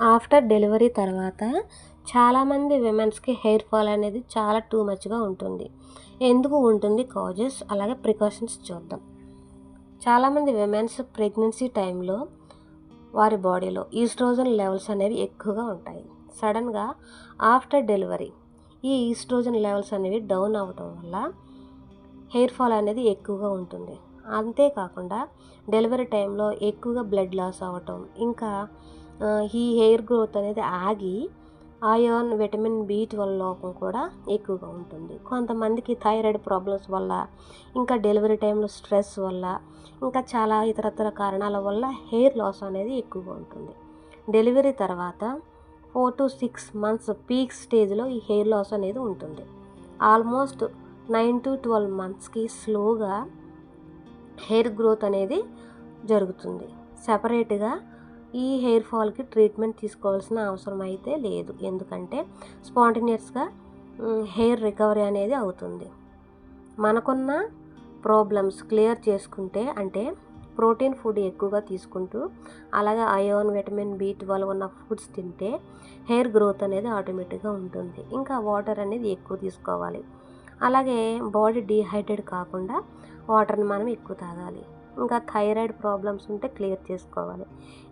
After delivery తర్వాత చాలామంది విమెన్స్కి hair fall అనేది చాలా టూ మచ్గా ఉంటుంది. ఎందుకు ఉంటుంది కాజెస్, అలాగే ప్రికాషన్స్ చూద్దాం. చాలామంది విమెన్స్ ప్రెగ్నెన్సీ టైంలో వారి బాడీలో ఈస్ట్రోజన్ లెవెల్స్ అనేవి ఎక్కువగా ఉంటాయి. సడన్గా ఆఫ్టర్ డెలివరీ ఈ ఈస్ట్రోజన్ లెవెల్స్ అనేవి డౌన్ అవ్వటం వల్ల హెయిర్ ఫాల్ అనేది ఎక్కువగా ఉంటుంది. అంతేకాకుండా డెలివరీ టైంలో ఎక్కువగా బ్లడ్ లాస్ అవ్వటం, ఇంకా ఈ హెయిర్ గ్రోత్ అనేది ఆగి ఐరన్, విటమిన్ B12 లోపం కూడా ఎక్కువగా ఉంటుంది. కొంతమందికి థైరాయిడ్ ప్రాబ్లమ్స్ వల్ల, ఇంకా డెలివరీ టైంలో స్ట్రెస్ వల్ల, ఇంకా చాలా ఇతరత్ర కారణాల వల్ల హెయిర్ లాస్ అనేది ఎక్కువగా ఉంటుంది. డెలివరీ తర్వాత 4 to 6 months పీక్ స్టేజ్లో ఈ హెయిర్ లాస్ అనేది ఉంటుంది. ఆల్మోస్ట్ 9 to 12 monthsకి స్లోగా హెయిర్ గ్రోత్ అనేది జరుగుతుంది. సెపరేట్గా ఈ హెయిర్ ఫాల్కి ట్రీట్మెంట్ తీసుకోవాల్సిన అవసరం అయితే లేదు, ఎందుకంటే స్పాంటేనియస్గా హెయిర్ రికవరీ అనేది అవుతుంది. మనకున్న ప్రాబ్లమ్స్ క్లియర్ చేసుకుంటే, అంటే ప్రోటీన్ ఫుడ్ ఎక్కువగా తీసుకుంటూ, అలాగే ఐరన్, విటమిన్ B12 ఉన్న ఫుడ్స్ తింటే హెయిర్ గ్రోత్ అనేది ఆటోమేటిక్గా ఉంటుంది. ఇంకా వాటర్ అనేది ఎక్కువ తీసుకోవాలి. అలాగే బాడీ డీహైడ్రేట్ కాకుండా వాటర్ని మనం ఎక్కువ తాగాలి. ఇంకా థైరాయిడ్ ప్రాబ్లమ్స్ ఉంటే క్లియర్ చేసుకోవాలి.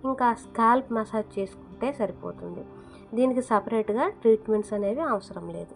ఇంకా స్కాల్ప్ మసాజ్ చేసుకుంటే సరిపోతుంది. దీనికి సపరేట్గా ట్రీట్మెంట్స్ అనేవి అవసరం లేదు.